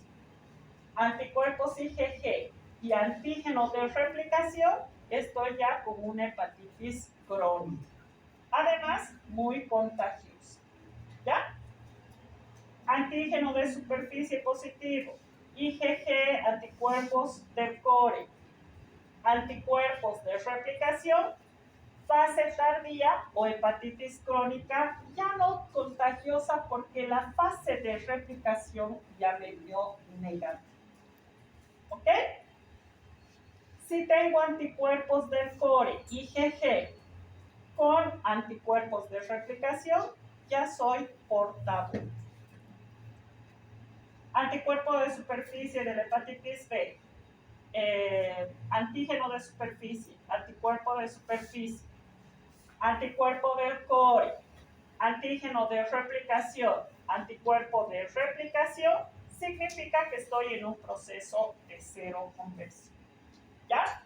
anticuerpos IgG y antígenos de replicación, estoy ya con una hepatitis crónica. Además, muy contagiosa. ¿Ya? Antígeno de superficie positivo, IgG, anticuerpos del core, anticuerpos de replicación, fase tardía o hepatitis crónica, ya no contagiosa porque la fase de replicación ya me dio negativa. ¿Ok? Si tengo anticuerpos del core, IgG, con anticuerpos de replicación, ya soy portador. Anticuerpo de superficie de la hepatitis B, antígeno de superficie, anticuerpo de superficie, anticuerpo del core, antígeno de replicación, anticuerpo de replicación, significa que estoy en un proceso de seroconversión. ¿Ya?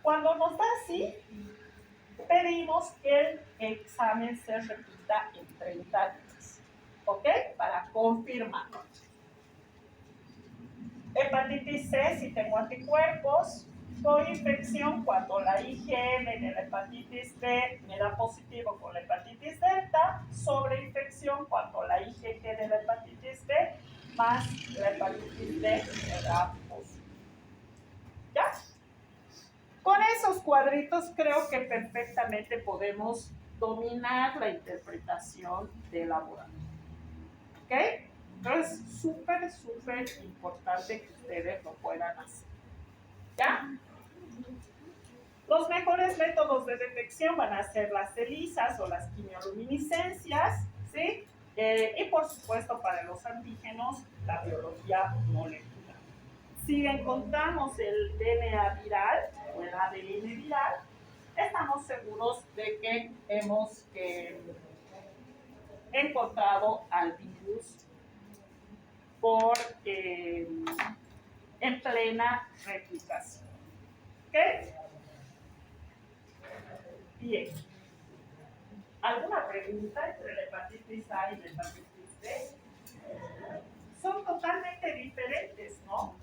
Cuando nos da así, pedimos que el examen se repita en 30 días. ¿Ok? Para confirmar. Hepatitis C, si tengo anticuerpos, coinfección cuando la IgM de la hepatitis B me da positivo con la hepatitis delta, sobreinfección cuando la IgG de la hepatitis B más la hepatitis D me da positivo. ¿Ya? Con esos cuadritos creo que perfectamente podemos dominar la interpretación del laboratorio. ¿Ok? Entonces, súper importante que ustedes lo puedan hacer. ¿Ya? Los mejores métodos de detección van a ser las ELISAs o las quimioluminiscencias, ¿sí? Y por supuesto para los antígenos, la biología molecular. Si encontramos el DNA viral o el ADN viral, estamos seguros de que hemos encontrado al virus en plena replicación. ¿Ok? Bien. ¿Alguna pregunta entre la hepatitis A y la hepatitis B? son totalmente diferentes, ¿no?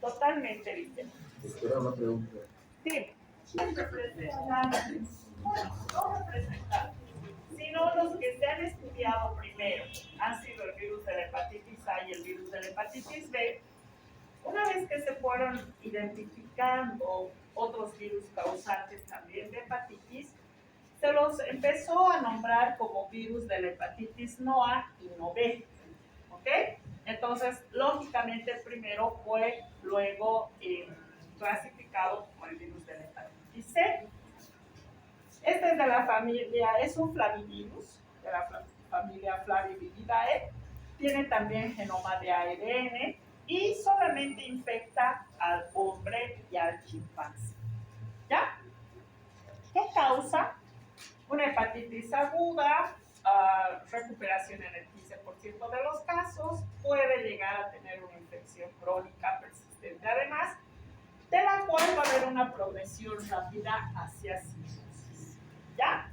Totalmente diferentes. Espera una pregunta. Sí, los representantes, bueno, no representantes, sino los que se han estudiado primero han sido el virus de la hepatitis A y el virus de la hepatitis B. Una vez que se fueron identificando otros virus causantes también de hepatitis, se los empezó a nombrar como virus de la hepatitis no A y no B. ¿Ok? Entonces, lógicamente el primero fue luego clasificado como el virus de la hepatitis C. Este es de la familia, es un flavivirus, de la familia Flaviviridae. Tiene también genoma de ARN y solamente infecta al hombre y al chimpancé. ¿Ya? ¿Qué causa? Una hepatitis aguda, recuperación en el 15% de los casos, puede llegar a tener una infección crónica persistente además, de la cual va a haber una progresión rápida hacia cirrosis. ¿Ya?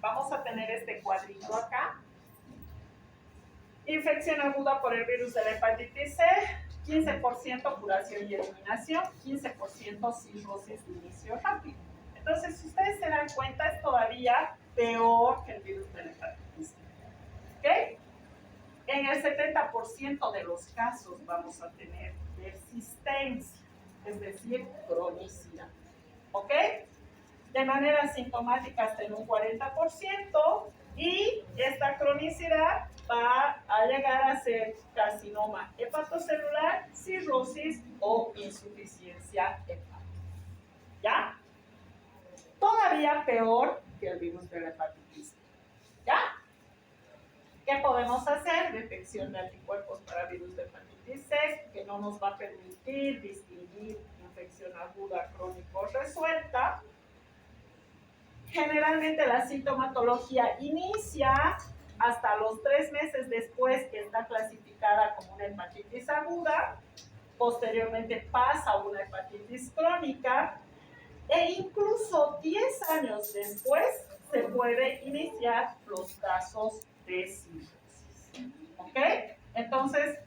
Vamos a tener este cuadrito acá. Infección aguda por el virus de la hepatitis C, 15% curación y eliminación, 15% cirrosis de inicio rápido. Entonces, si ustedes se dan cuenta, es todavía peor que el virus de la hepatitis C. ¿Ok? En el 70% de los casos vamos a tener persistencia, es decir, cronicidad. ¿Ok? De manera sintomática hasta en un 40%, y esta cronicidad va a llegar a ser carcinoma hepatocelular, cirrosis o insuficiencia hepática. ¿Ya? Todavía peor que el virus de la hepatitis C. ¿Ya? ¿Qué podemos hacer? Detección de anticuerpos para virus de hepatitis C, que no nos va a permitir distinguir infección aguda crónico resuelta. Generalmente la sintomatología inicia hasta los 3 meses después que está clasificada como una hepatitis aguda. Posteriormente pasa a una hepatitis crónica e incluso 10 años después se puede iniciar los casos de cirrosis. ¿Ok? Entonces,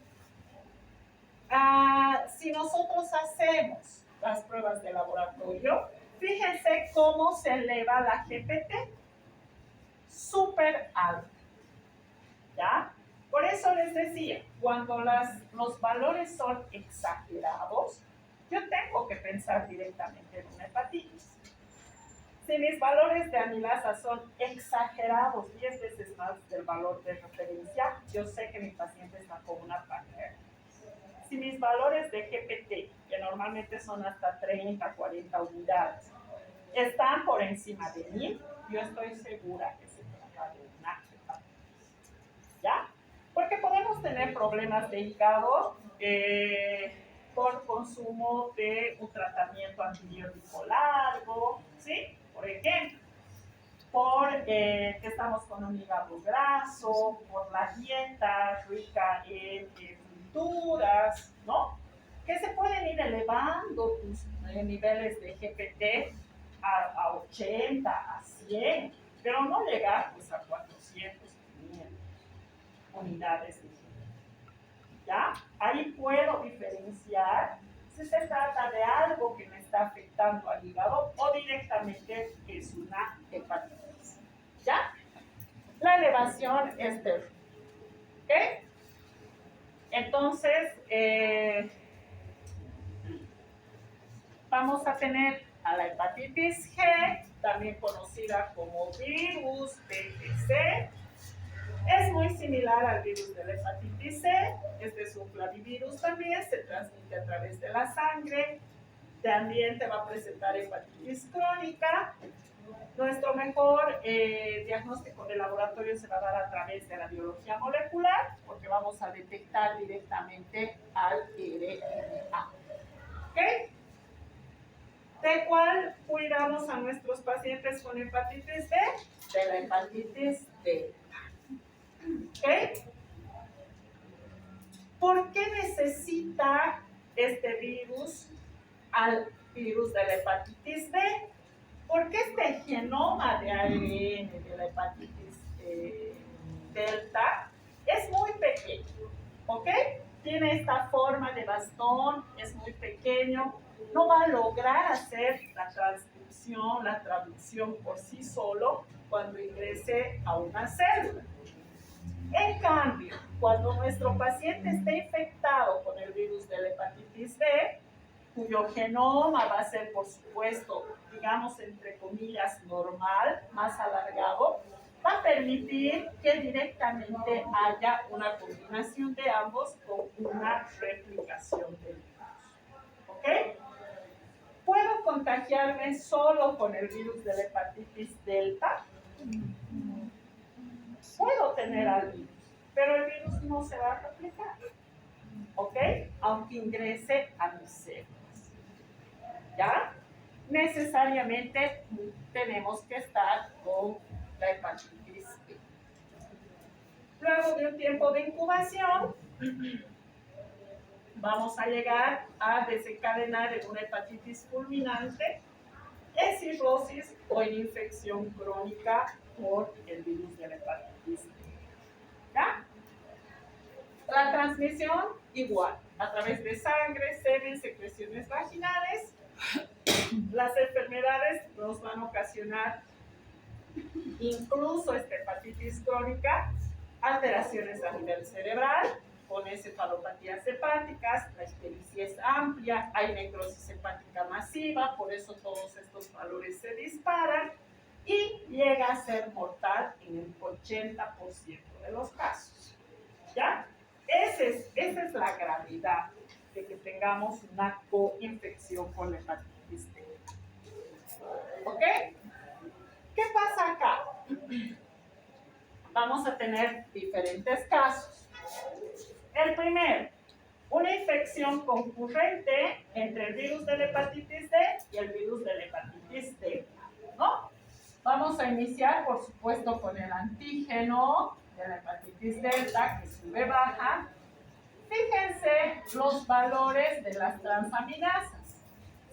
si nosotros hacemos las pruebas de laboratorio, fíjense cómo se eleva la GPT, súper alta. ¿Ya? Por eso les decía, cuando los valores son exagerados, yo tengo que pensar directamente en una hepatitis. Si mis valores de amilasa son exagerados, 10 veces más del valor de referencia, yo sé que mi paciente está con una pancreatitis. Si mis valores de GPT, que normalmente son hasta 30, 40 unidades, están por encima de 1000, yo estoy segura que se trata de una hepatitis. ¿Ya? Porque podemos tener problemas de hígado por consumo de un tratamiento antibiótico largo, ¿sí? Por ejemplo, porque estamos con un hígado graso, por la dieta rica en frituras, ¿no? Que se pueden ir elevando tus niveles de GPT a 80, a 100, pero no llegar pues a 400, 500 unidades de GPT. ¿Ya? Ahí puedo diferenciar si se trata de algo que me está afectando al hígado o directamente es una hepatitis. ¿Ya? La elevación es terrible. ¿Ok? Entonces, vamos a tener a la hepatitis G, también conocida como virus BGC. Es muy similar al virus de la hepatitis C. Este es un flavivirus también, se transmite a través de la sangre. También te va a presentar hepatitis crónica. Nuestro mejor diagnóstico de laboratorio se va a dar a través de la biología molecular, porque vamos a detectar directamente al RNA. ¿Ok? ¿De cuál cuidamos a nuestros pacientes con hepatitis B? De la hepatitis D. ¿Ok? ¿Por qué necesita este virus al virus de la hepatitis B? Porque este genoma de ARN de la hepatitis delta Es muy pequeño, ¿ok? Tiene esta forma de bastón, es muy pequeño, no va a lograr hacer la transcripción, la traducción por sí solo cuando ingrese a una célula. En cambio, cuando nuestro paciente esté infectado con el virus de la hepatitis B, cuyo genoma va a ser, por supuesto, digamos, entre comillas, normal, más alargado, va a permitir que directamente haya una combinación de ambos con una replicación del virus. ¿Ok? ¿Puedo contagiarme solo con el virus de la hepatitis delta? Puedo tener al virus, pero el virus no se va a replicar. ¿Ok? Aunque ingrese a mis células. ¿Ya? Necesariamente tenemos que estar con la hepatitis B. Luego de un tiempo de incubación, vamos a llegar a desencadenar en una hepatitis fulminante, en cirrosis o en infección crónica por el virus de la hepatitis B. ¿Ya? La transmisión igual, a través de sangre, semen, secreciones vaginales. Las enfermedades nos van a ocasionar incluso esta hepatitis crónica, alteraciones a nivel cerebral, con encefalopatías hepáticas, la ictericia es amplia, hay necrosis hepática masiva, por eso todos estos valores se disparan y llega a ser mortal en el 80% de los casos. ¿Ya? Esa es la gravedad de que tengamos una coinfección con la hepatitis B. ¿Ok? ¿Qué pasa acá? Vamos a tener diferentes casos. El primero, una infección concurrente entre el virus de la hepatitis D y el virus de la hepatitis delta, ¿no? Vamos a iniciar, por supuesto, con el antígeno de la hepatitis delta, que sube-baja. Fíjense los valores de las transaminasas.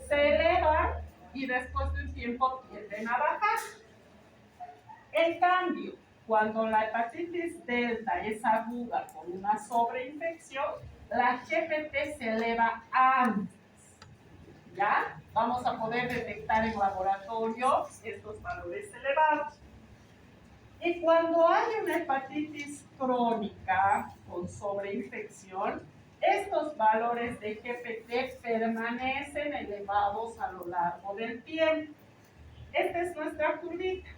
Se elevan y después de un tiempo tienden a bajar. En cambio, cuando la hepatitis delta es aguda con una sobreinfección, la GPT se eleva antes. ¿Ya? Vamos a poder detectar en laboratorio estos valores elevados. Y cuando hay una hepatitis crónica con sobreinfección, estos valores de GPT permanecen elevados a lo largo del tiempo. Esta es nuestra curvita.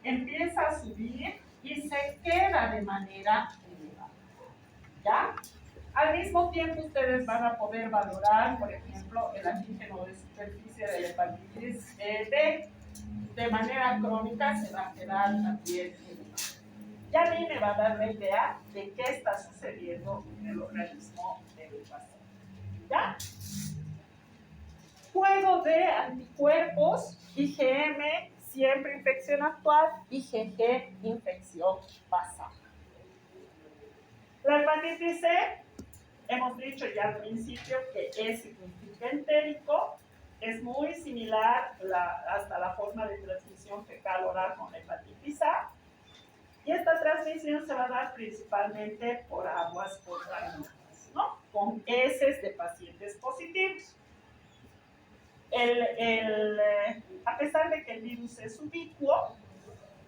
Empieza a subir y se queda de manera elevada. ¿Ya? Al mismo tiempo ustedes van a poder valorar, por ejemplo, el antígeno de superficie de la hepatitis B. De manera crónica se va a quedar también elevado. Y a mí me va a dar la idea de qué está sucediendo en el organismo del paciente. ¿Ya? Juego de anticuerpos, IgM, siempre infección actual, IgG, infección pasada. La hepatitis C, hemos dicho ya al principio que es significa entérico, es muy similar hasta la forma de transmisión fecal oral con la hepatitis A, y esta transmisión se va a dar principalmente por aguas contaminadas, ¿no? Con heces de pacientes positivos. A pesar de que el virus es ubicuo,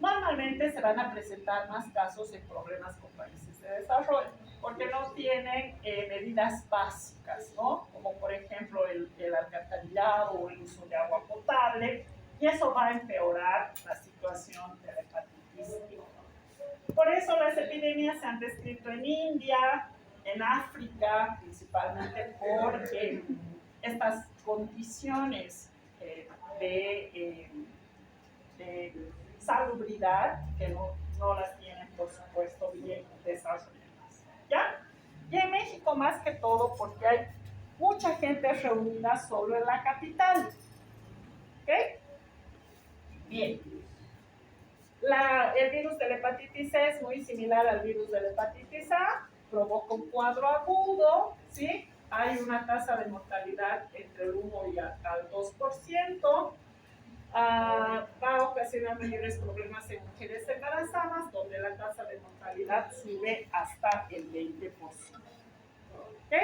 normalmente se van a presentar más casos en problemas con países de desarrollo, porque no tienen medidas básicas, ¿no? Como por ejemplo el alcantarillado o el uso de agua potable, y eso va a empeorar la situación de la hepatitis B. Por eso las epidemias se han descrito en India, en África, principalmente por estas condiciones de salubridad que no las tienen, por supuesto, bien desarrolladas. ¿Ya? Y en México más que todo porque hay mucha gente reunida solo en la capital. ¿Ok? Bien. El virus de la hepatitis C es muy similar al virus de la hepatitis A, provoca un cuadro agudo, ¿sí? Hay una tasa de mortalidad entre el 1 y al 2%. va a ocasionar mayores problemas en mujeres embarazadas, donde la tasa de mortalidad sube hasta el 20%. ¿Ok?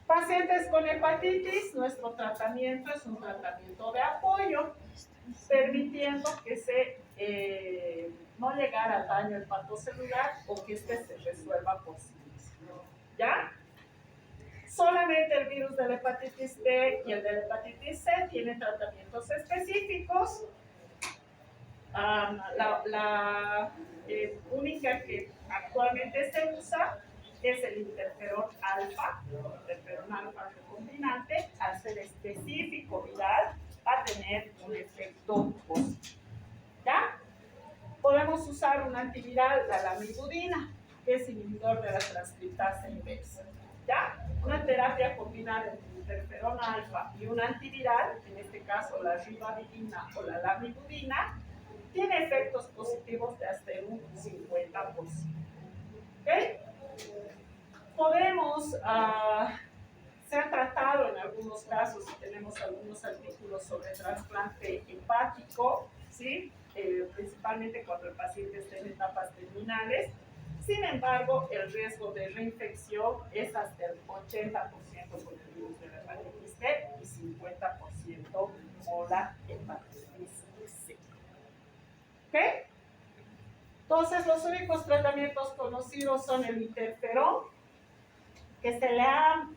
Pacientes con hepatitis, nuestro tratamiento es un tratamiento de apoyo, permitiendo que no llegara al daño hepatocelular o que se resuelva por sí mismo. ¿Ya? Solamente el virus de la hepatitis B y el de la hepatitis C tienen tratamientos específicos. La única que actualmente se usa es el interferón alfa recombinante. Al ser específico viral, va a tener un efecto positivo. ¿Ya? Podemos usar un antiviral, la lamivudina, que es inhibidor de la transcriptasa inversa. ¿Ya? Una terapia combinada entre interferón alfa y un antiviral, en este caso la ribavirin o la lamivudina, tiene efectos positivos de hasta un 50%. ¿Okay? Podemos ser tratado en algunos casos, si tenemos algunos artículos sobre trasplante hepático, ¿sí? Principalmente cuando el paciente está en etapas terminales. Sin embargo, el riesgo de reinfección es hasta el 80% con el virus de la hepatitis B y 50% con la hepatitis C. ¿Ok? Entonces, los únicos tratamientos conocidos son el interferón, que se le ha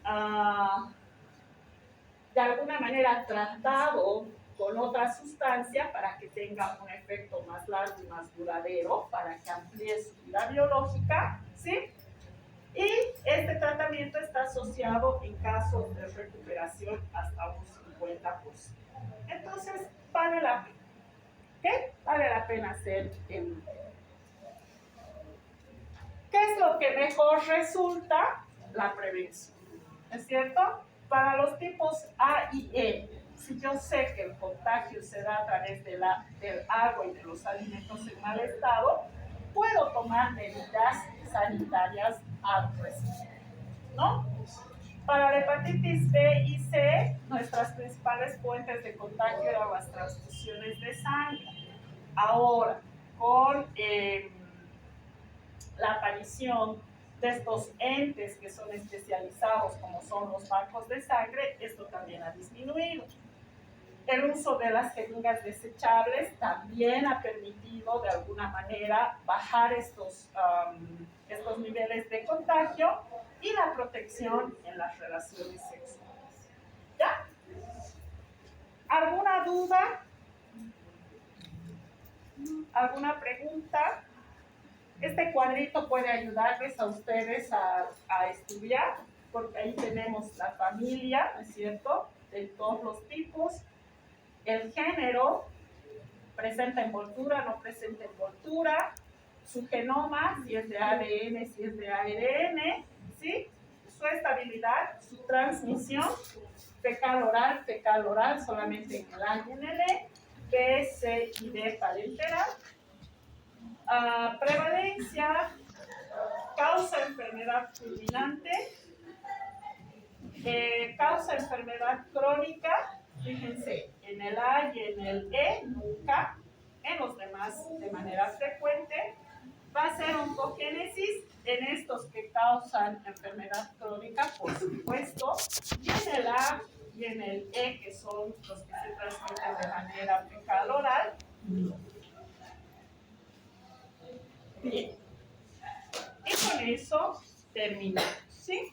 de alguna manera tratado con otra sustancia para que tenga un efecto más largo y más duradero, para que amplíe su vida biológica, ¿sí? Y este tratamiento está asociado en casos de recuperación hasta un 50%. Entonces, vale la pena. ¿Qué? Vale la pena hacer el uso. ¿Qué es lo que mejor resulta? La prevención. ¿Es cierto? Para los tipos A y E, si yo sé que el contagio se da a través del agua y de los alimentos en mal estado, puedo tomar medidas sanitarias al respecto, ¿no? Para la hepatitis B y C, nuestras principales fuentes de contagio eran las transfusiones de sangre. Ahora, con la aparición de estos entes que son especializados, como son los bancos de sangre, esto también ha disminuido. El uso de las jeringas desechables también ha permitido de alguna manera bajar estos niveles de contagio y la protección en las relaciones sexuales. ¿Ya? ¿Alguna duda? ¿Alguna pregunta? Este cuadrito puede ayudarles a ustedes a estudiar, porque ahí tenemos la familia, ¿no es cierto?, de todos los tipos, el género, presenta envoltura, no presenta envoltura, su genoma, si es de ADN, si es de ARN, ¿sí? Su estabilidad, su transmisión, fecal oral solamente en el A y en el E, B, C y D parenteral. Prevalencia, causa enfermedad fulminante, causa enfermedad crónica, fíjense, en el A y en el E nunca, en los demás de manera frecuente. Va a ser oncogénesis en estos que causan enfermedad crónica, por supuesto, y en el A y en el E, que son los que se transmiten de manera fecal oral. Bien, y con eso terminamos, ¿sí?